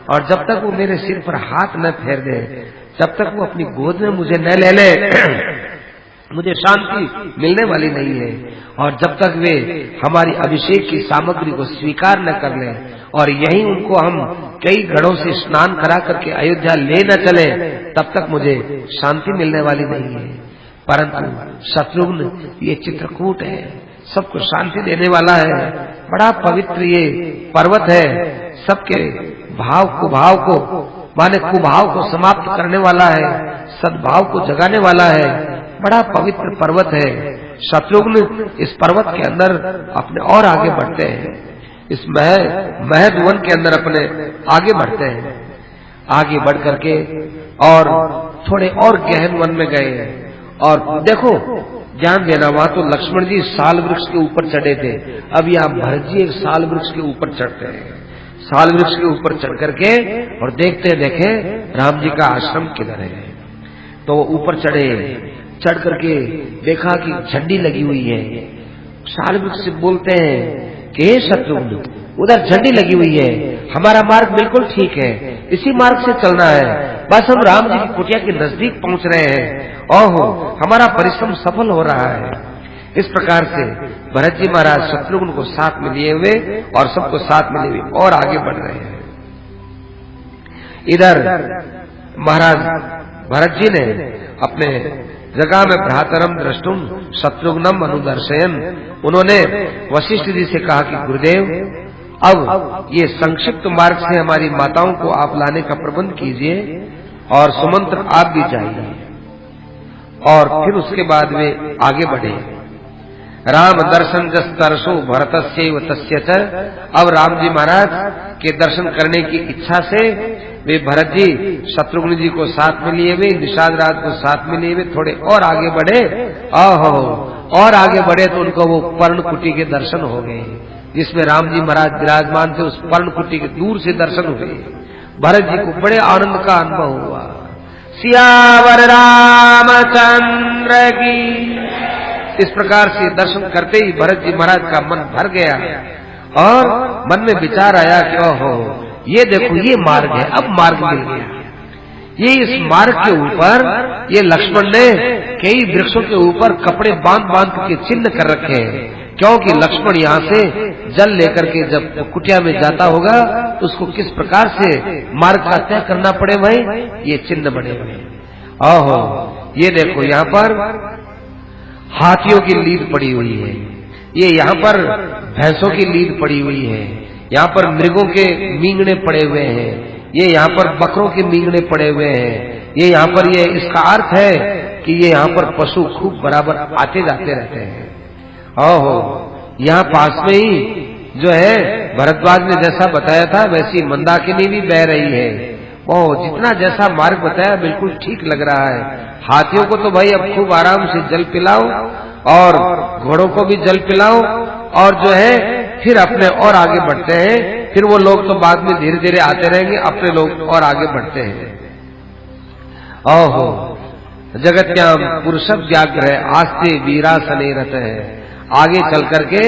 और जब तक वो मेरे सिर पर हाथ न फेर दे, जब तक वो अपनी गोद में मुझे न ले ले, मुझे शांति मिलने वाली नहीं है। और जब तक वे हमारी अभिषेक की सामग्री को स्वीकार न कर लें और यही उनको हम कई घड़ों से स्नान करा करके अयोध्या ले न चले, तब तक मुझे शांति मिलने वाली नहीं है। परंतु शत्रुघ्न ये चित्रकूट है, सबको शांति देने वाला है, बड़ा पवित्र ये पर्वत है, सबके भाव को माने कुभाव को समाप्त करने वाला है, सद्भाव को जगाने वाला है, बड़ा पवित्र पर्वत है। शत्रुघ्न इस पर्वत के अंदर अपने और आगे बढ़ते हैं, इस महद वन के अंदर अपने आगे बढ़ते हैं। आगे बढ़ करके और थोड़े और गहन वन में गए और देखो ध्यान देना, वहां तो लक्ष्मण जी साल वृक्ष के ऊपर चढ़े थे, अब यहाँ भरत जी एक साल वृक्ष के ऊपर चढ़ते हैं। साल वृक्ष के ऊपर चढ़ करके और देखते देखे राम जी का आश्रम किधर है। तो वो ऊपर चढ़े, चढ़ करके देखा कि झंडी लगी हुई है। साल वृक्ष से बोलते हैं कि हे शत्रुघ्न, उधर झंडी लगी हुई है, हमारा मार्ग बिल्कुल ठीक है, इसी मार्ग से चलना है, बस हम राम जी की कुटिया के नजदीक पहुंच रहे हैं, ओहो हमारा परिश्रम सफल हो रहा है। इस प्रकार से भरत जी महाराज शत्रुघ्न को साथ में लिए हुए और सबको साथ में लिए हुए और आगे बढ़ रहे हैं। इधर महाराज भरत जी ने अपने जगह में भ्रातरम द्रष्टुम शत्रुघ्नम अनुदर्शयन, उन्होंने वशिष्ठ जी से कहा कि गुरुदेव अब ये संक्षिप्त मार्ग से हमारी माताओं को आप लाने का प्रबंध कीजिए और सुमंत्र आप भी जाइए। और फिर उसके बाद वे आगे बढ़े। राम दर्शन जस तरसो भरतस्यैव तस्य च, अब राम जी महाराज के दर्शन करने की इच्छा से वे भरत जी शत्रुघ्न जी को साथ में लिए हुए, निषाद राज को साथ में लिए हुए थोड़े और आगे बढ़े। ओहो और आगे बढ़े तो उनको वो पर्णकुटी के दर्शन हो गए, जिसमें राम जी महाराज विराजमान थे। उस पर्णकुटी के दूर से दर्शन हुए, भरत जी को बड़े आनंद का अनुभव हुआ। सियावर रामचंद्र की। इस प्रकार से दर्शन करते ही भरत जी महाराज का मन भर गया और मन में विचार आया कि ओहो ये देखो ये मार्ग है, अब मार्ग मिल गया। ये इस मार्ग के ऊपर ये लक्ष्मण ने कई वृक्षों के ऊपर कपड़े बांध के चिन्ह कर रखे हैं, क्योंकि लक्ष्मण यहाँ से जल लेकर के जब कुटिया में जाता होगा तो उसको किस प्रकार से मार्ग का तय करना पड़े भाई, ये चिन्ह बने हुए। ओहो ये देखो यहाँ पर हाथियों की लीद पड़ी हुई है, ये यहाँ पर भैंसों की लीद पड़ी हुई है, यहाँ पर मृगों के मींगने पड़े हुए हैं, ये यहाँ पर बकरों के मींगने पड़े हुए हैं, ये यहाँ पर ये इसका अर्थ है कि ये यहाँ पर पशु खूब बराबर आते जाते रहते हैं। ओहो यहाँ पास में ही जो है भरद्वाज ने जैसा बताया था वैसी मंदाकिनी भी बह रही है। ओह जितना जैसा मार्ग बताया बिल्कुल ठीक लग रहा है। हाथियों को तो भाई अब खूब आराम से जल पिलाओ और घोड़ों को भी जल पिलाओ और जो है फिर अपने और आगे बढ़ते हैं। फिर वो लोग तो बाद में धीरे धीरे आते रहेंगे, अपने लोग और आगे बढ़ते हैं। ओहो जगत्याम पुरुषव व्याघ्र आस्ते वीरासने रत है। आगे चल करके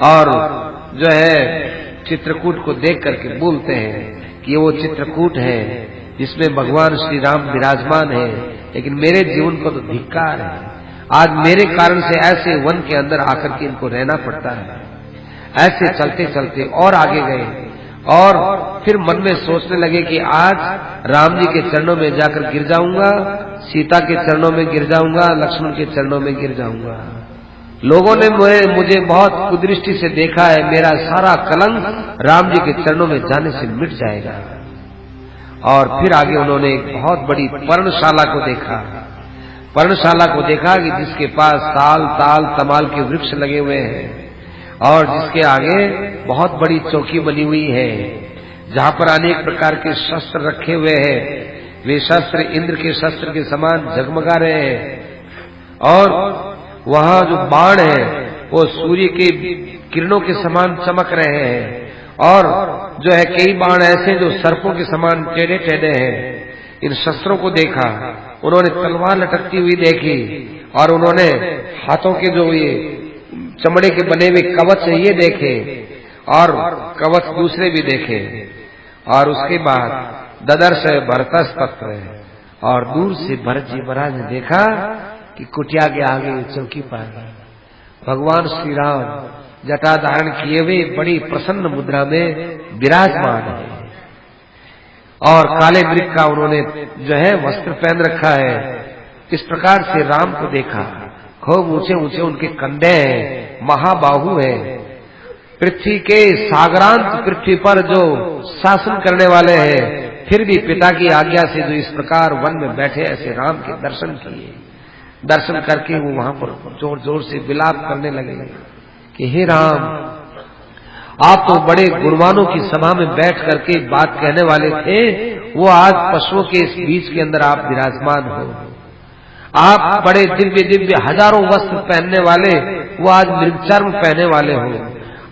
और जो है चित्रकूट को देख करके बोलते हैं कि वो चित्रकूट है जिसमें भगवान श्री राम विराजमान है, लेकिन मेरे जीवन को तो धिक्कार है। आज मेरे कारण से ऐसे वन के अंदर आकर के इनको रहना पड़ता है। ऐसे चलते चलते और आगे गए और फिर मन में सोचने लगे कि आज राम जी के चरणों में जाकर गिर जाऊंगा, सीता के चरणों में गिर जाऊंगा, लक्ष्मण के चरणों में गिर जाऊंगा। लोगों ने मुझे बहुत कुदृष्टि से देखा है, मेरा सारा कलंक राम जी के चरणों में जाने से मिट जाएगा। और फिर आगे उन्होंने एक बहुत बड़ी पर्णशाला को देखा। पर्णशाला को देखा कि जिसके पास ताल ताल तमाल के वृक्ष लगे हुए हैं और जिसके आगे बहुत बड़ी चौकी बनी हुई है, जहां पर अनेक प्रकार के शस्त्र रखे हुए हैं। वे शस्त्र इंद्र के शस्त्र के समान जगमगा रहे हैं और वहां जो बाण है वो सूर्य के किरणों के समान चमक रहे हैं और जो है कई बाण ऐसे जो सर्पों के समान टेढ़े टेढ़े हैं। इन शस्त्रों को देखा, उन्होंने तलवार लटकती हुई देखी और उन्होंने हाथों के जो ये चमड़े के बने हुए कवच है ये देखे और कवच दूसरे भी देखे और उसके बाद ददर्श भरतस तत्र, और दूर से भरत जी महाराज ने देखा कि कुटिया के आगे चौकी पर भगवान श्री राम जटा धारण किए हुए बड़ी प्रसन्न मुद्रा में विराजमान है, और काले मृग का उन्होंने जो है वस्त्र पहन रखा है। इस प्रकार से राम को देखा, खूब ऊंचे ऊंचे उनके कंधे हैं, महाबाहु है, पृथ्वी के सागरांत पृथ्वी पर जो शासन करने वाले हैं, फिर भी पिता की आज्ञा से जो इस प्रकार वन में बैठे ऐसे राम के दर्शन किए। दर्शन करके वो वहां पर जोर जोर से विलाप करने लगे कि हे राम, आप तो बड़े गुणवानों की सभा में बैठ करके बात कहने वाले थे, वो आज पशुओं के इस बीच के अंदर आप विराजमान हो। आप बड़े दिव्य दिव्य हजारों वस्त्र पहनने वाले, वो आज मृगचर्म पहने वाले हो।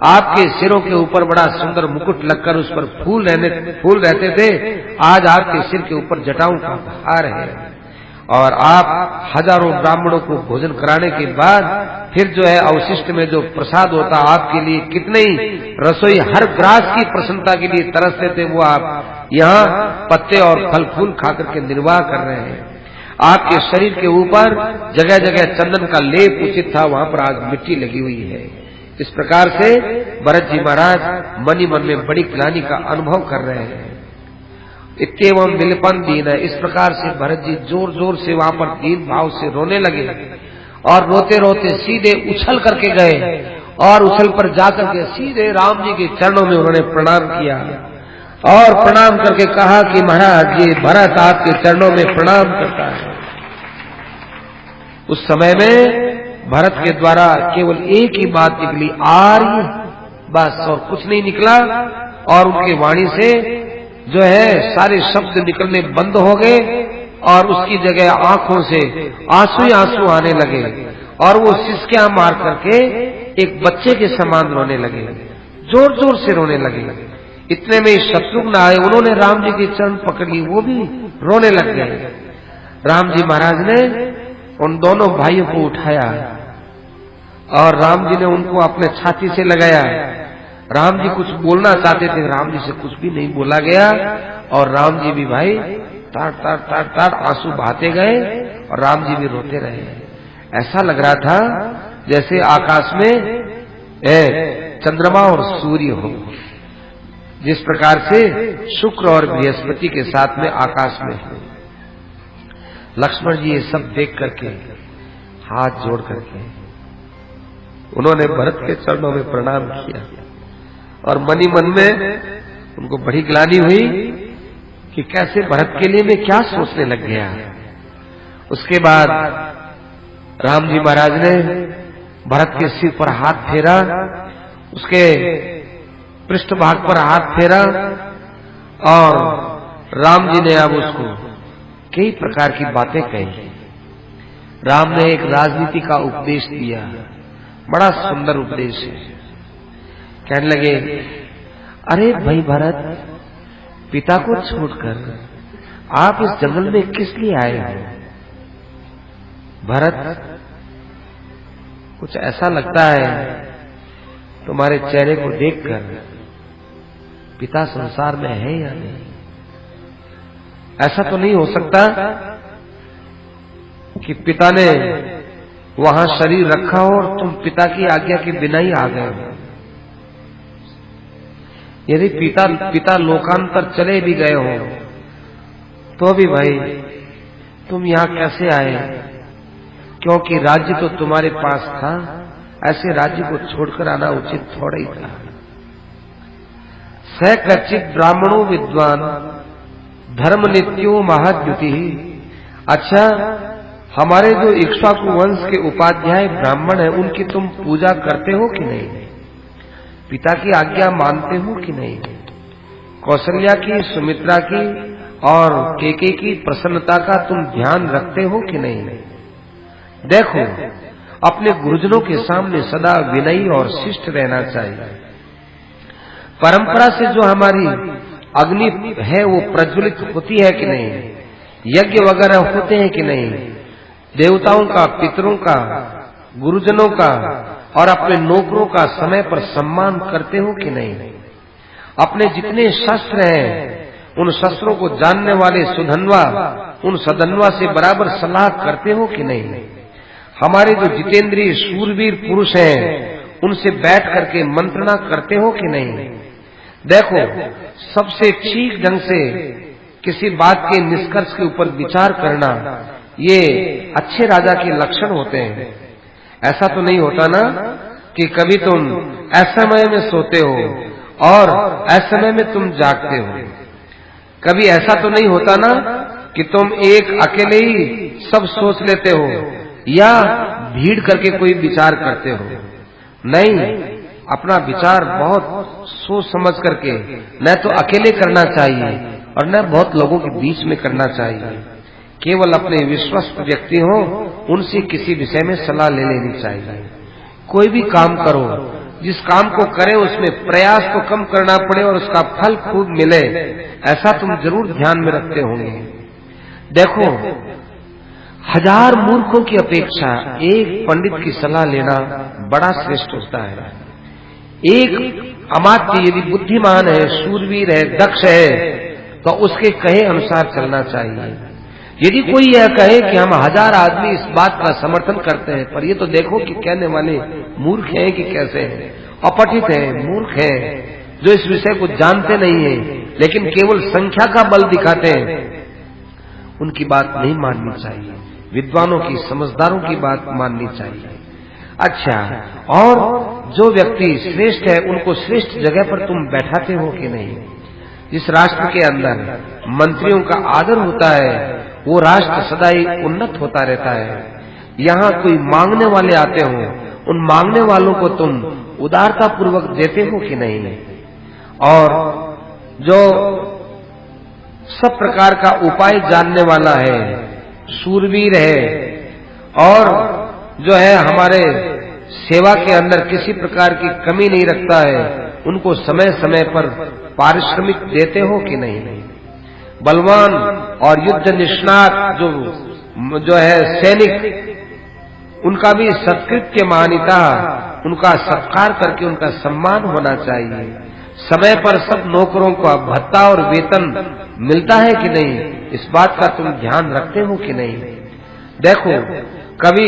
आपके सिरों के ऊपर बड़ा सुंदर मुकुट लगकर उस पर फूल रहते थे, आज आपके सिर के ऊपर जटाओं का भार है, और आप हजारों ब्राह्मणों को भोजन कराने के बाद फिर जो है अवशिष्ट में जो प्रसाद होता आपके लिए, कितने ही रसोई हर ग्रास की प्रसन्नता के लिए तरसते थे, वो आप यहाँ पत्ते और फल फूल खाकर के निर्वाह कर रहे हैं। आपके शरीर के ऊपर जगह जगह चंदन का लेप उचित था, वहां पर आज मिट्टी लगी हुई है। इस प्रकार से भरत जी महाराज मन ही मन में बड़ी ग्लानि का अनुभव कर रहे हैं। इत्येवं विलपन दीन, इस प्रकार से भरत जी जोर जोर से वहां पर दीन भाव से रोने लगे, और रोते रोते सीधे उछल करके गए, और उछल पर जाकर के सीधे राम जी के चरणों में उन्होंने प्रणाम किया, और प्रणाम करके कहा कि महाराज ये भरत आपके चरणों में प्रणाम करता है। उस समय में भरत के द्वारा केवल एक ही बात निकली, आर्य, बस, और कुछ नहीं निकला, और उनके वाणी से जो है सारे शब्द निकलने बंद हो गए, और उसकी जगह आंखों से आंसू ही आंसू आने लगे, और वो सिसकियां मार करके एक बच्चे के समान रोने लगे, जोर जोर से रोने लगे। इतने में शत्रुघ्न आए, उन्होंने राम जी के चरण पकड़ ली, वो भी रोने लग गए। राम जी महाराज ने उन दोनों भाइयों को उठाया, और राम जी ने उनको अपने छाती से लगाया। राम जी कुछ बोलना चाहते थे, राम जी से कुछ भी नहीं बोला गया, और राम जी भी भाई ताड़ ताड़ ताड़ ताड़ आंसू बहाते गए, और राम जी भी रोते रहे। ऐसा लग रहा था जैसे आकाश में चंद्रमा और सूर्य हो, जिस प्रकार से शुक्र और बृहस्पति के साथ में आकाश में हो। लक्ष्मण जी ये सब देख करके हाथ जोड़ करके उन्होंने भरत के चरणों में प्रणाम किया, और मन ही मन में उनको बड़ी ग्लानि हुई कि कैसे भरत के लिए मैं क्या सोचने लग गया। उसके बाद राम जी महाराज ने भरत के सिर पर हाथ फेरा, उसके पृष्ठभाग पर हाथ फेरा, और राम जी ने अब उसको कई प्रकार की बातें कही। राम ने एक राजनीति का उपदेश दिया, बड़ा सुंदर उपदेश है। कहने लगे, अरे भाई भरत, पिता को छोड़कर आप इस जंगल में किस लिए आए हो? भरत, कुछ ऐसा लगता है तुम्हारे चेहरे को देखकर पिता संसार में है या नहीं। ऐसा तो नहीं हो सकता कि पिता ने वहां शरीर रखा हो और तुम पिता की आज्ञा के बिना ही आ गए हो। यदि पिता लोकांतर चले भी गए हो तो भी भाई तुम यहां कैसे आए? क्योंकि राज्य तो तुम्हारे पास था, ऐसे राज्य को छोड़कर आना उचित थोड़ा ही था। स कच्चित ब्राह्मणों विद्वान धर्म नित्यो महाद्युति। अच्छा, हमारे जो इक्ष्वाकु वंश के उपाध्याय ब्राह्मण हैं, उनकी तुम पूजा करते हो कि नहीं? पिता की आज्ञा मानते हो कि नहीं? कौशल्या की, सुमित्रा की और केके की प्रसन्नता का तुम ध्यान रखते हो कि नहीं? देखो, अपने गुरुजनों के सामने सदा विनयी और शिष्ट रहना चाहिए। परंपरा से जो हमारी अग्नि है वो प्रज्वलित होती है कि नहीं? यज्ञ वगैरह होते हैं कि नहीं? देवताओं का, पितरों का, गुरुजनों का और अपने नौकरों का समय पर सम्मान करते हो कि नहीं? अपने जितने शस्त्र हैं उन शस्त्रों को जानने वाले सुधन्वा उन सधन्वा से बराबर सलाह करते हो कि नहीं? हमारे जो जितेंद्रीय शूरवीर पुरुष हैं उनसे बैठ करके मंत्रणा करते हो कि नहीं? देखो, सबसे ठीक ढंग से किसी बात के निष्कर्ष के ऊपर विचार करना ये अच्छे राजा के लक्षण होते हैं। ऐसा तो नहीं होता ना कि कभी तुम असमय में सोते हो और असमय में तुम जागते हो। कभी ऐसा तो नहीं होता ना कि तुम एक अकेले ही सब सोच लेते हो या भीड़ करके कोई विचार करते हो। नहीं, अपना विचार बहुत सोच समझ करके न तो अकेले करना चाहिए और न बहुत लोगों के बीच में करना चाहिए। केवल अपने विश्वस्त व्यक्ति हो उनसे किसी विषय में सलाह ले लेनी चाहिए। कोई भी काम करो, जिस काम को करें उसमें प्रयास तो कम करना पड़े और उसका फल खूब मिले, ऐसा तुम जरूर ध्यान में रखते होंगे। देखो, 1000 मूर्खों की अपेक्षा एक पंडित की सलाह लेना बड़ा श्रेष्ठ होता है। एक अमात्य यदि बुद्धिमान है, शूरवीर है, दक्ष है, तो उसके कहे अनुसार चलना चाहिए। यदि कोई यह कहे कि हम 1000 आदमी इस बात का समर्थन करते हैं, पर ये तो देखो कि कहने वाले मूर्ख हैं कि कैसे हैं, अपठित हैं, मूर्ख हैं, जो इस विषय को जानते नहीं हैं, लेकिन केवल संख्या का बल दिखाते हैं, उनकी बात नहीं माननी चाहिए। विद्वानों की, समझदारों की बात माननी चाहिए। अच्छा, और जो व्यक्ति श्रेष्ठ है उनको श्रेष्ठ जगह पर तुम बैठाते हो कि नहीं? जिस राष्ट्र के अंदर मंत्रियों का आदर होता है वो राष्ट्र सदा ही उन्नत होता रहता है। यहाँ कोई मांगने वाले आते हो, उन मांगने वालों को तुम उदारता पूर्वक देते हो कि नहीं? और जो सब प्रकार का उपाय जानने वाला है, शूरवीर है और जो है हमारे सेवा के अंदर किसी प्रकार की कमी नहीं रखता है, उनको समय समय पर पारिश्रमिक देते हो कि नहीं? बलवान और युद्ध निष्णात जो है सैनिक, उनका भी सत्कृत्य मान्यता, उनका सत्कार करके उनका सम्मान होना चाहिए। समय पर सब नौकरों का भत्ता और वेतन मिलता है कि नहीं, इस बात का तुम ध्यान रखते हो कि नहीं? देखो, कभी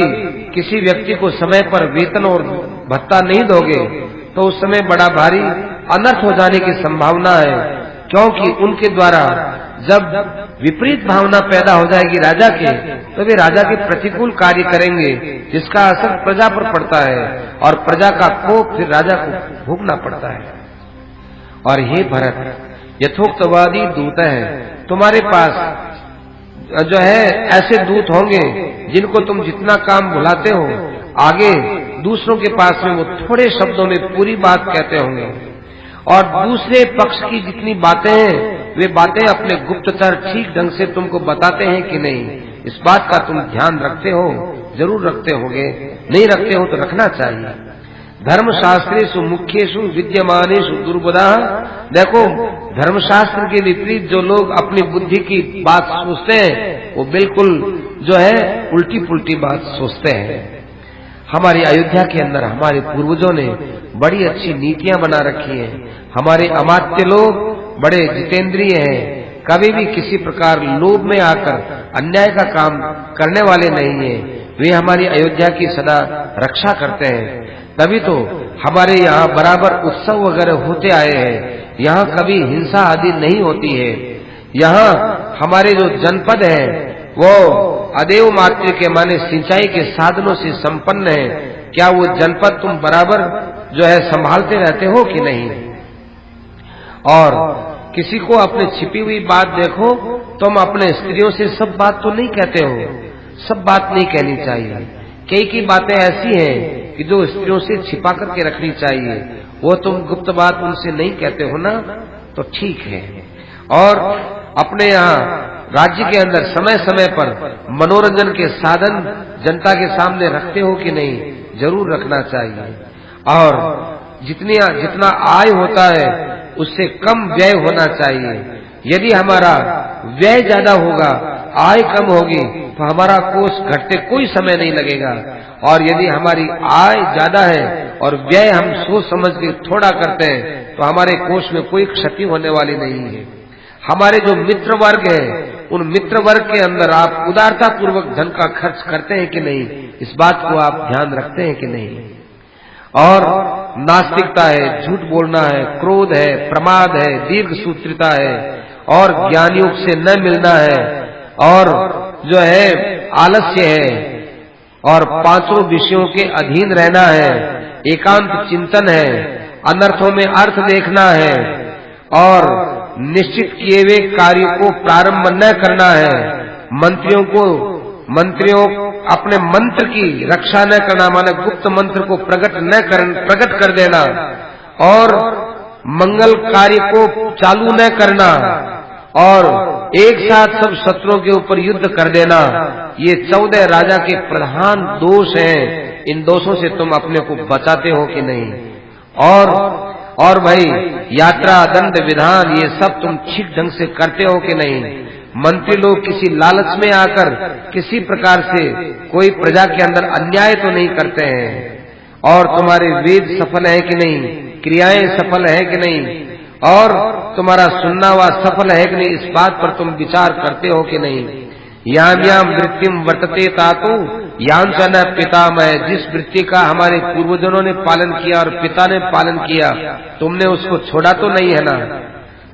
किसी व्यक्ति को समय पर वेतन और भत्ता नहीं दोगे तो उस समय बड़ा भारी अनर्थ हो जाने की संभावना है, क्योंकि उनके द्वारा जब विपरीत भावना पैदा हो जाएगी राजा के, तो वे राजा के प्रतिकूल कार्य करेंगे, जिसका असर प्रजा पर पड़ता है और प्रजा का कोप फिर राजा को भोगना पड़ता है। और हे भरत, यथोक्तवादी दूत है, तुम्हारे पास जो है ऐसे दूत होंगे जिनको तुम जितना काम भुलाते हो, आगे दूसरों के पास में वो थोड़े शब्दों में पूरी बात कहते होंगे, और दूसरे पक्ष की जितनी बातें हैं वे बातें अपने गुप्तचर ठीक ढंग से तुमको बताते हैं कि नहीं, इस बात का तुम ध्यान रखते हो? जरूर रखते होगे। नहीं रखते हो तो रखना चाहिए। धर्मशास्त्रेषु मुख्येषु विद्यमानेषु दुर्बुधा। देखो, धर्मशास्त्र के विपरीत जो लोग अपनी बुद्धि की बात सोचते हैं वो बिल्कुल जो है उल्टी पुल्टी बात सोचते हैं। हमारी अयोध्या के अंदर हमारे पूर्वजों ने बड़ी अच्छी नीतियां बना रखी हैं। हमारे अमात्य लोग बड़े जितेंद्रिय हैं, कभी भी किसी प्रकार लोभ में आकर अन्याय का काम करने वाले नहीं हैं। वे हमारी अयोध्या की सदा रक्षा करते हैं, तभी तो हमारे यहाँ बराबर उत्सव वगैरह होते आए हैं। यहाँ कभी हिंसा आदि नहीं होती है। यहाँ हमारे जो जनपद है वो अदेव मातृ के माने सिंचाई के साधनों से संपन्न है। क्या वो जनपद तुम बराबर जो है संभालते रहते हो कि नहीं? और किसी को अपने छिपी हुई बात देखो, तुम अपने स्त्रियों से सब बात तो नहीं कहते हो, सब बात नहीं कहनी चाहिए। कई बातें ऐसी हैं कि जो स्त्रियों से छिपा करके रखनी चाहिए, वो तुम गुप्त बात उनसे नहीं कहते हो ना, तो ठीक है। और अपने यहाँ राज्य के अंदर समय समय पर मनोरंजन के साधन जनता के सामने रखते हो कि नहीं? जरूर रखना चाहिए। और जितना आय होता है उससे कम व्यय होना चाहिए। यदि हमारा व्यय ज्यादा होगा, आय कम होगी, तो हमारा कोष घटते कोई समय नहीं लगेगा। और यदि हमारी आय ज्यादा है और व्यय हम सोच समझ के थोड़ा करते हैं तो हमारे कोष में कोई क्षति होने वाली नहीं है। हमारे जो मित्र वर्ग है, उन मित्र वर्ग के अंदर आप उदारता पूर्वक धन का खर्च करते हैं कि नहीं, इस बात को आप ध्यान रखते हैं कि नहीं। और नास्तिकता है, झूठ बोलना है, क्रोध है, प्रमाद है, दीर्घ सूत्रिता है, और ज्ञानियों से न मिलना है, और जो है आलस्य है, और पांचों विषयों के अधीन रहना है, एकांत चिंतन है, अनर्थों में अर्थ देखना है, और निश्चित किए हुए कार्य को प्रारंभ न करना है, मंत्रियों अपने मंत्र की रक्षा न करना, माने गुप्त मंत्र को प्रकट कर देना, और मंगल कार्य को चालू न करना, और एक साथ सब शत्रुओं के ऊपर युद्ध कर देना, ये 14 राजा के प्रधान दोष हैं। इन दोषों से तुम अपने को बचाते हो कि नहीं। और भाई यात्रा, दंड, विधान, ये सब तुम ठीक ढंग से करते हो कि नहीं। मंत्री लोग किसी लालच में आकर किसी प्रकार से कोई प्रजा के अंदर अन्याय तो नहीं करते हैं। और तुम्हारे वेद सफल है कि नहीं, क्रियाएं सफल है कि नहीं, और तुम्हारा सुनना हुआ सफल है कि नहीं, इस बात पर तुम विचार करते हो कि नहीं। याम याम वृत्तिम वर्तते तातु याम च न पितामह, जिस वृत्ति का हमारे पूर्वजों ने पालन किया और पिता ने पालन किया, तुमने उसको छोड़ा तो नहीं है ना।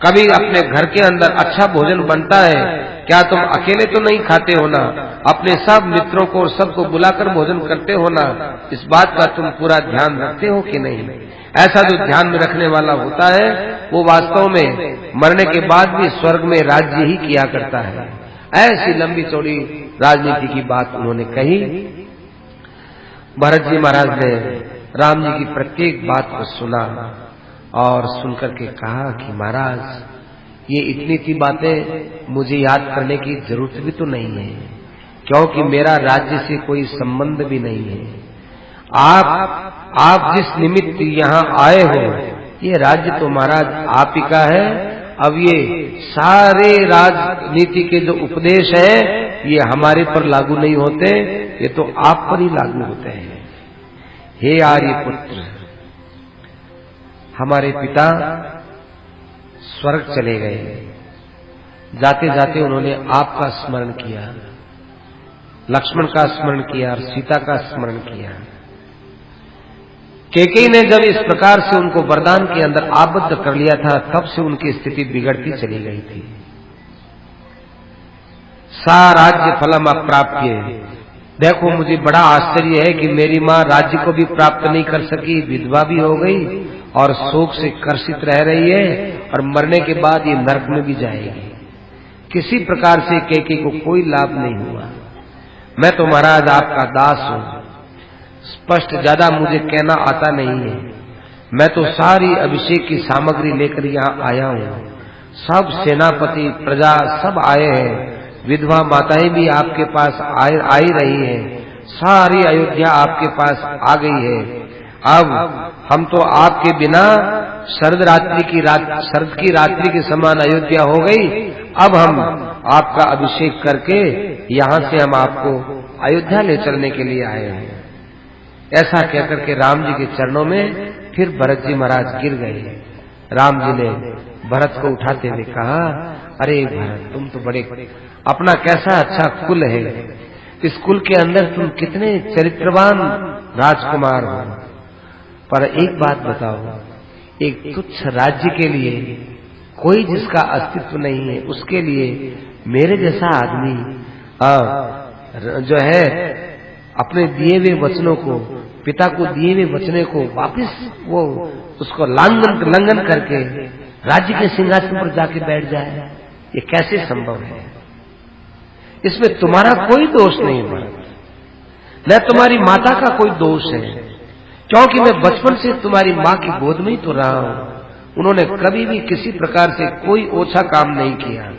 कभी अपने घर के अंदर अच्छा भोजन बनता है, क्या तुम अकेले तो नहीं खाते हो ना, अपने सब मित्रों को और सबको बुलाकर भोजन करते हो ना। इस बात का तुम पूरा ध्यान रखते हो कि नहीं। ऐसा जो ध्यान में रखने वाला होता है, वो वास्तव में मरने के बाद भी स्वर्ग में राज्य ही किया करता है। ऐसी लंबी चौड़ी राजनीति की बात उन्होंने कही। भरत जी महाराज ने राम जी की प्रत्येक बात को सुना और सुनकर के कहा कि महाराज, ये इतनी सी बातें मुझे याद करने की जरूरत भी तो नहीं है, क्योंकि मेरा राज्य से कोई संबंध भी नहीं है। आप जिस निमित्त यहाँ आए हो, ये राज्य तो महाराज आप ही का है। अब ये सारे राजनीति के जो उपदेश है, ये हमारे पर लागू नहीं होते, ये तो आप पर ही लागू होते हैं। हे आर्य पुत्र, हमारे पिता स्वर्ग चले गए, जाते जाते उन्होंने आपका स्मरण किया, लक्ष्मण का स्मरण किया और सीता का स्मरण किया। कैकेयी ने जब इस प्रकार से उनको वरदान के अंदर आबद्ध कर लिया था, तब से उनकी स्थिति बिगड़ती चली गई थी। सा राज्य फलम अप्राप्य, देखो मुझे बड़ा आश्चर्य है कि मेरी माँ राज्य को भी प्राप्त नहीं कर सकी, विधवा भी हो गई और शोक से कर्षित रह रही है, और मरने के बाद ये नरक में भी जाएगी। किसी प्रकार से कैकेयी को कोई लाभ नहीं हुआ। मैं तो महाराज आपका दास हूं, स्पष्ट ज्यादा मुझे कहना आता नहीं है। मैं तो सारी अभिषेक की सामग्री लेकर यहाँ आया हूँ, सब सेनापति प्रजा सब आए हैं, विधवा माताएं भी आपके पास आई रही हैं, सारी अयोध्या आपके पास आ गई है। अब हम तो आपके बिना शरद की रात्रि के समान अयोध्या हो गई। अब हम आपका अभिषेक करके यहाँ से हम आपको अयोध्या ले चलने के लिए आए हैं। ऐसा कहकर के राम जी के चरणों में फिर भरत जी महाराज गिर गए। राम जी ने भरत को उठाते हुए कहा, अरे भरत, तुम तो बड़े, अपना कैसा अच्छा कुल है, इस कुल के अंदर तुम कितने चरित्रवान राजकुमार हो। पर एक बात बताओ, एक तुच्छ राज्य के लिए, कोई जिसका अस्तित्व नहीं है, उसके लिए मेरे जैसा आदमी जो है अपने दिए हुए वचनों को, पिता को दिए हुए वचने को वापस वो उसको लंघन करके राज्य के सिंहासन पर जाके बैठ जाए, ये कैसे संभव है। इसमें तुम्हारा कोई दोष नहीं भरत, न तुम्हारी माता का कोई दोष है, क्योंकि मैं बचपन से तुम्हारी माँ की गोद में ही तो रहा हूं। उन्होंने कभी भी किसी प्रकार से कोई ओछा काम नहीं किया।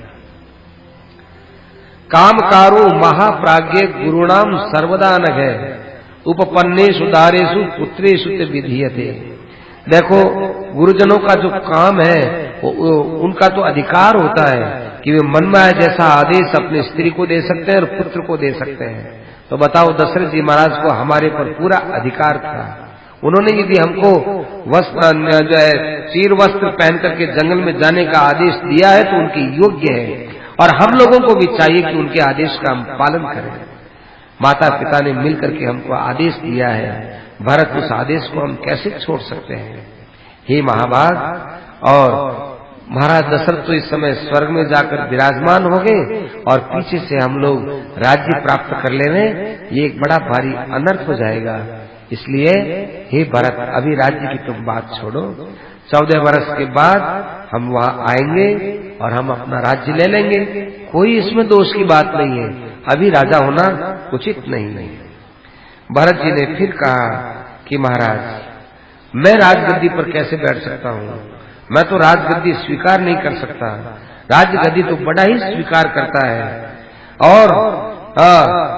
कामकारो महाप्राज्ञ गुरुणाम सर्वदा नघ उपपन्नेषु दारेषु पुत्रेषु ते विधीयते। देखो, गुरुजनों का जो काम है उनका तो अधिकार होता है कि वे मनमाया जैसा आदेश अपनी स्त्री को दे सकते हैं और पुत्र को दे सकते हैं। तो बताओ, दशरथ जी महाराज को हमारे पर पूरा अधिकार था, उन्होंने यदि हमको वस्त्र जो है चीर वस्त्र पहन करके जंगल में जाने का आदेश दिया है तो उनके योग्य है, और हम लोगों को भी चाहिए कि उनके आदेश का हम पालन करें। माता पिता ने मिलकर के हमको आदेश दिया है, भरत उस आदेश को हम कैसे छोड़ सकते हैं। हे महाभाग, और महाराज दशरथ तो इस समय स्वर्ग में जाकर विराजमान हो गए और पीछे से हम लोग राज्य प्राप्त कर ले रहे, ये एक बड़ा भारी अनर्थ हो जाएगा। इसलिए हे भरत, अभी राज्य की तुम बात छोड़ो, 14 वर्ष के बाद हम वहां आएंगे और हम अपना राज्य ले लेंगे। कोई इसमें दोष की बात नहीं है, अभी राजा होना उचित नहीं है। भरत जी ने फिर कहा कि महाराज, मैं राजगद्दी पर कैसे बैठ सकता हूँ? मैं तो राजगद्दी स्वीकार नहीं कर सकता। राजगद्दी तो बड़ा ही स्वीकार करता है। और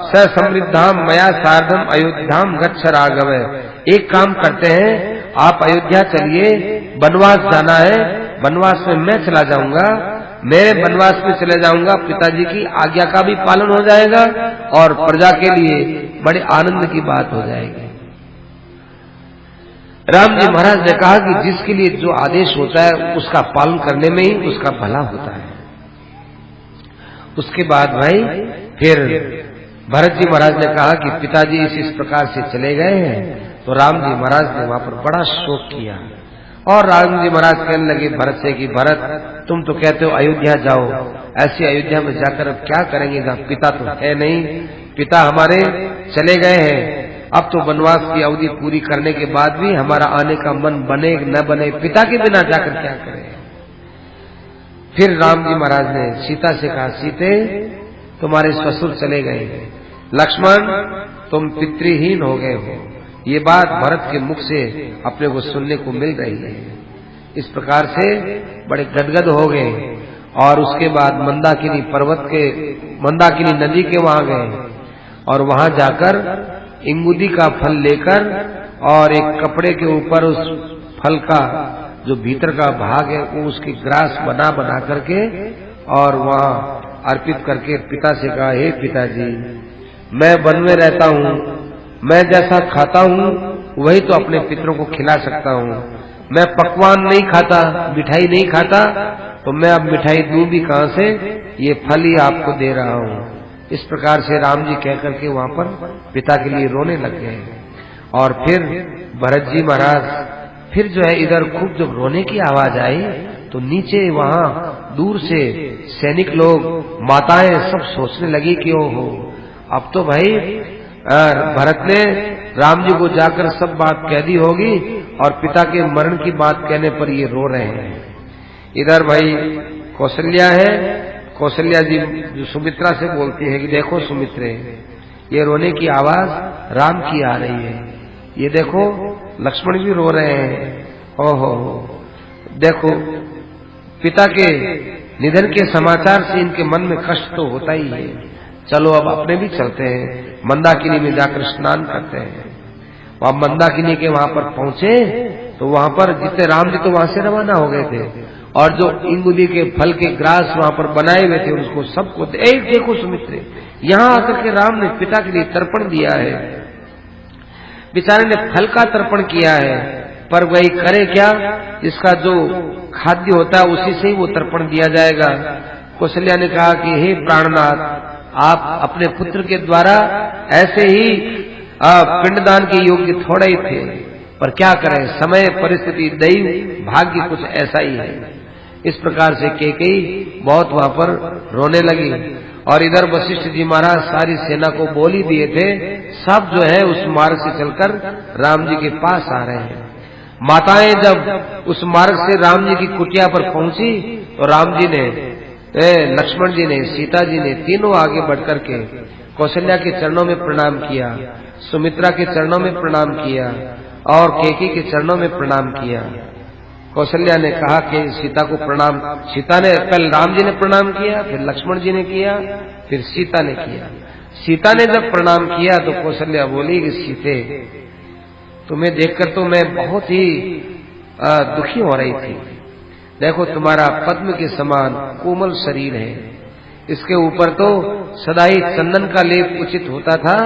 स समृद्धाम मया सार्धम अयोध्याम गच्छ राघव, एक काम करते हैं, आप अयोध्या चलिए, वनवास जाना है, वनवास में मैं चला जाऊंगा, मेरे वनवास में चले जाऊंगा, पिताजी की आज्ञा का भी पालन हो जाएगा और प्रजा के लिए बड़े आनंद की बात हो जाएगी। राम जी महाराज ने कहा कि जिसके लिए जो आदेश होता है उसका पालन करने में ही उसका भला होता है। उसके बाद भाई फिर भरत जी महाराज ने कहा कि पिताजी इस प्रकार से चले गए हैं, तो राम जी महाराज ने वहां पर बड़ा शोक किया और राम जी महाराज कहने लगे भरत से कि भरत, तुम तो कहते हो अयोध्या जाओ, ऐसी अयोध्या में जाकर अब क्या करेंगे जहाँ पिता तो है नहीं, पिता हमारे चले गए हैं, अब तो वनवास की अवधि पूरी करने के बाद भी हमारा आने का मन बने न बने, पिता के बिना जाकर क्या करें। फिर राम जी महाराज ने सीता से कहा, सीते तुम्हारे ससुर चले गए, लक्ष्मण तुम पितृहीन हो गए हो। ये बात भरत के मुख से अपने को सुनने को मिल रही है। इस प्रकार से बड़े गदगद हो गए और उसके बाद मंदाकिनी पर्वत के, मंदाकिनी नदी के वहां गए और वहां जाकर इंगुदी का फल लेकर और एक कपड़े के ऊपर उस फल का जो भीतर का भाग है वो उसकी ग्रास बना बना करके और वहां अर्पित करके पिता से कहा, हे पिताजी, मैं वन में रहता हूँ, मैं जैसा खाता हूँ वही तो अपने पितरों को खिला सकता हूँ। मैं पकवान नहीं खाता, मिठाई नहीं खाता, तो मैं अब मिठाई दूं भी कहां से, ये फल ही आपको दे रहा हूँ। इस प्रकार से राम जी कह करके वहां पर पिता के लिए रोने लग गए। और फिर भरत जी महाराज फिर जो है इधर खूब जब रोने की आवाज आई तो नीचे वहां दूर से सैनिक लोग, माताएं सब सोचने लगी कि ओहो, अब तो भाई भरत ने राम जी को जाकर सब बात कह दी होगी और पिता के मरण की बात कहने पर ये रो रहे हैं। इधर भाई कौशल्या है, कौशल्या जी जो सुमित्रा से बोलती है कि देखो सुमित्रे, ये रोने की आवाज राम की आ रही है, ये देखो लक्ष्मण भी रो रहे हैं, ओहो देखो पिता के निधन के समाचार से इनके मन में कष्ट तो होता ही है। चलो अब अपने भी चलते हैं, मंदाकिनी में जाकर स्नान करते हैं। वहां मंदाकिनी के वहां पर पहुंचे तो वहां पर जितने राम जी तो वहां से रवाना हो गए थे और जो इंगुली के फल के ग्रास वहां पर बनाए हुए थे उसको सबको एक देखो सुमित्रे, यहाँ आकर के राम ने पिता के लिए तर्पण दिया है, बेचारे ने फल का तर्पण किया है, पर वही करे क्या, इसका जो खाद्य होता है उसी से ही वो तर्पण दिया जाएगा। कौशल्या ने कहा कि हे प्राणनाथ, आप अपने पुत्र के द्वारा ऐसे ही पिंडदान के योग्य थोड़े ही थे, पर क्या करें, समय परिस्थिति दैव भाग्य कुछ ऐसा ही है। इस प्रकार से कैकेयी बहुत वहां पर रोने लगी और इधर वशिष्ठ जी महाराज सारी सेना को बोल ही दिए थे, सब जो है उस मार्ग से चलकर राम जी के पास आ रहे हैं। माताएं जब उस मार्ग से राम जी की कुटिया पर पहुंची तो राम जी ने, लक्ष्मण जी ने, सीता जी ने तीनों आगे बढ़कर के कौशल्या के चरणों में प्रणाम किया, सुमित्रा के चरणों में प्रणाम किया और कैकेयी के चरणों में प्रणाम किया। कौशल्या ने कहा कि सीता को प्रणाम, सीता ने पहले राम जी ने प्रणाम किया, फिर लक्ष्मण जी ने किया, फिर सीता ने किया। सीता ने जब प्रणाम किया तो कौशल्या बोली कि सीते, तुम्हें देखकर तो मैं बहुत ही दुखी हो रही थी। देखो तुम्हारा पद्म के समान कोमल शरीर है, इसके ऊपर तो सदा ही चंदन का लेप उचित होता था,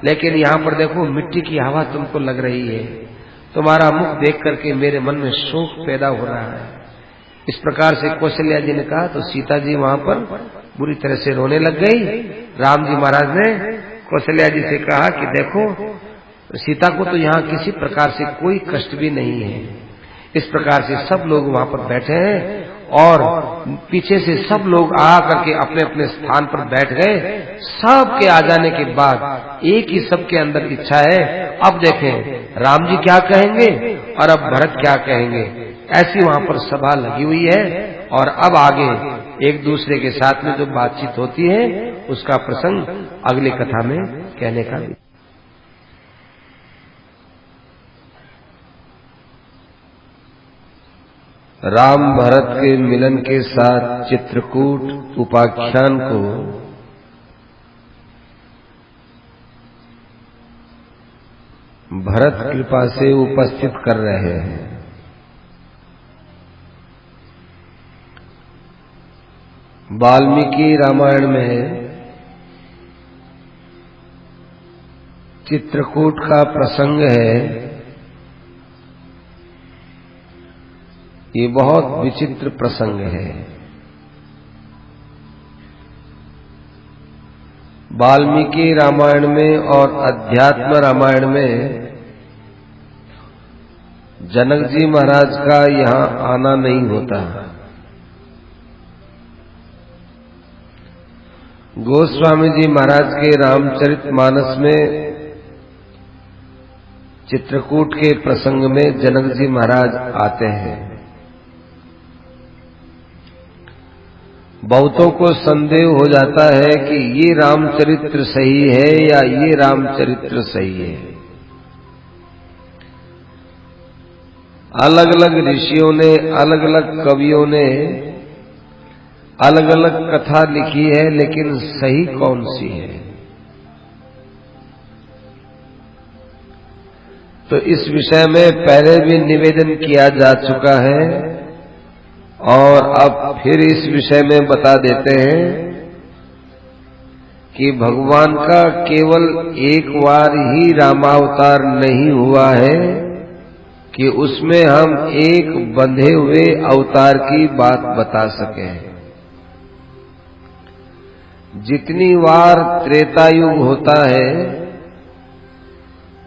लेकिन यहाँ पर देखो मिट्टी की हवा तुमको लग रही है, तुम्हारा मुख देख करके मेरे मन में शोक पैदा हो रहा है। इस प्रकार से कौशल्या जी ने कहा तो सीता जी वहां पर बुरी तरह से रोने लग गई। राम जी महाराज ने कौशल्या जी से कहा कि देखो, सीता को तो यहाँ किसी प्रकार से कोई कष्ट भी नहीं है। इस प्रकार से सब लोग वहां पर बैठे हैं और पीछे से सब लोग आ करके अपने अपने स्थान पर बैठ गए। सब के आ जाने के बाद एक ही सबके अंदर इच्छा है, अब देखें राम जी क्या कहेंगे और अब भरत क्या कहेंगे। ऐसी वहां पर सभा लगी हुई है और अब आगे एक दूसरे के साथ में जो बातचीत होती है उसका प्रसंग अगली कथा में कहने का। राम भरत के मिलन के साथ चित्रकूट उपाख्यान को भरत कृपा से उपस्थित कर रहे हैं। वाल्मीकि रामायण में चित्रकूट का प्रसंग है। ये बहुत विचित्र प्रसंग है। वाल्मीकि रामायण में और अध्यात्म रामायण में जनक जी महाराज का यहाँ आना नहीं होता। गोस्वामी जी महाराज के रामचरितमानस में चित्रकूट के प्रसंग में जनक जी महाराज आते हैं। बहुतों को संदेह हो जाता है कि ये रामचरित्र सही है या ये रामचरित्र सही है। अलग अलग ऋषियों ने, अलग अलग कवियों ने अलग अलग कथा लिखी है, लेकिन सही कौन सी है? तो इस विषय में पहले भी निवेदन किया जा चुका है और अब फिर इस विषय में बता देते हैं कि भगवान का केवल एक बार ही रामावतार नहीं हुआ है कि उसमें हम एक बंधे हुए अवतार की बात बता सकें। जितनी बार त्रेता युग होता है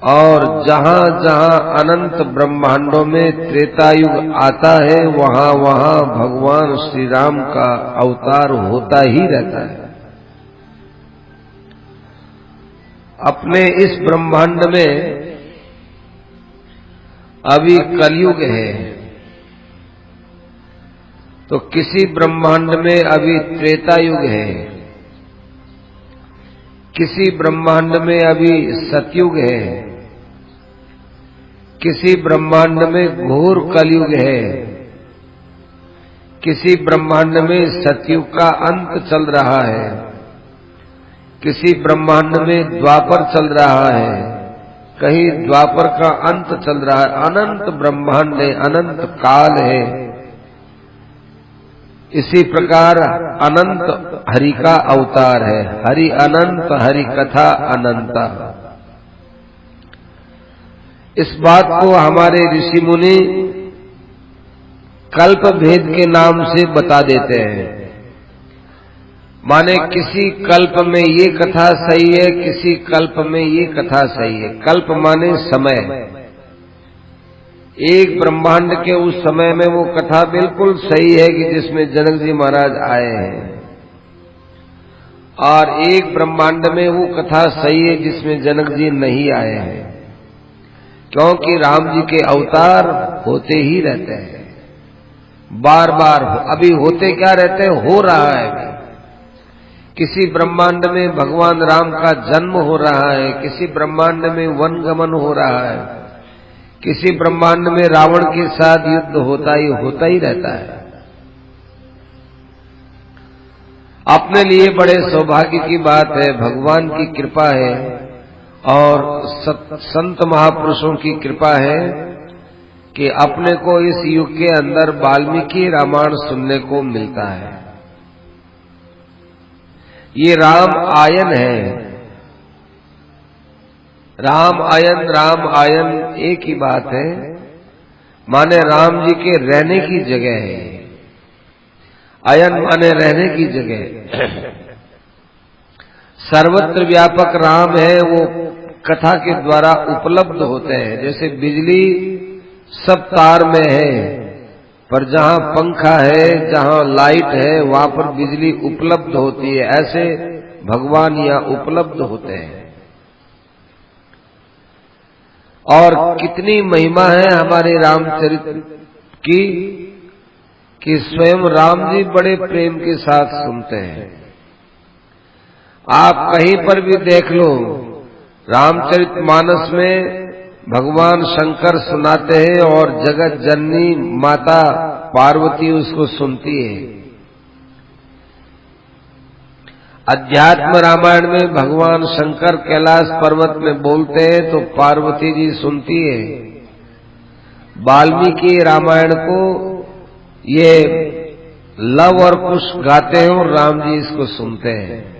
और जहां जहां अनंत ब्रह्मांडों में त्रेता युग आता है वहां वहां भगवान श्री राम का अवतार होता ही रहता है। अपने इस ब्रह्मांड में अभी कलयुग है तो किसी ब्रह्मांड में अभी त्रेता युग है, किसी ब्रह्मांड में अभी सतयुग है, किसी ब्रह्मांड में घोर कलयुग है, किसी ब्रह्मांड में सतयुग का अंत चल रहा है, किसी ब्रह्मांड में द्वापर चल रहा है, कहीं द्वापर का अंत चल रहा है। अनंत ब्रह्मांड है, अनंत काल है। इसी प्रकार अनंत हरि का अवतार है। हरि अनंत, हरि कथा अनंता। इस बात को हमारे ऋषि मुनि कल्प भेद के नाम से बता देते हैं। माने किसी कल्प में ये कथा सही है, किसी कल्प में ये कथा सही है। कल्प माने समय। एक ब्रह्मांड के उस समय में वो कथा बिल्कुल सही है कि जिसमें जनक जी महाराज आए हैं, और एक ब्रह्मांड में वो कथा सही है जिसमें जनक जी नहीं आए हैं। क्योंकि राम जी के अवतार होते ही रहते हैं, बार बार। अभी होते क्या रहते हैं, हो रहा है। किसी ब्रह्मांड में भगवान राम का जन्म हो रहा है, किसी ब्रह्मांड में वनगमन हो रहा है, किसी ब्रह्मांड में रावण के साथ युद्ध होता ही रहता है। अपने लिए बड़े सौभाग्य की बात है, भगवान की कृपा है और संत महापुरुषों की कृपा है कि अपने को इस युग के अंदर वाल्मीकि रामायण सुनने को मिलता है। ये राम आयन है, राम आयन एक ही बात है, माने राम जी के रहने की जगह है। आयन माने रहने की जगह। सर्वत्र व्यापक राम है, वो कथा के द्वारा उपलब्ध होते हैं। जैसे बिजली सब तार में है, पर जहां पंखा है, जहां लाइट है, वहां पर बिजली उपलब्ध होती है। ऐसे भगवान यहाँ उपलब्ध होते हैं। और कितनी महिमा है हमारे रामचरित्र की कि स्वयं राम जी बड़े प्रेम के साथ सुनते हैं। आप कहीं पर भी देख लो, रामचरितमानस में भगवान शंकर सुनाते हैं और जगत जननी माता पार्वती उसको सुनती है। अध्यात्म रामायण में भगवान शंकर कैलाश पर्वत में बोलते हैं तो पार्वती जी सुनती है। वाल्मीकि रामायण को ये लव और कुश गाते हैं और राम जी इसको सुनते हैं।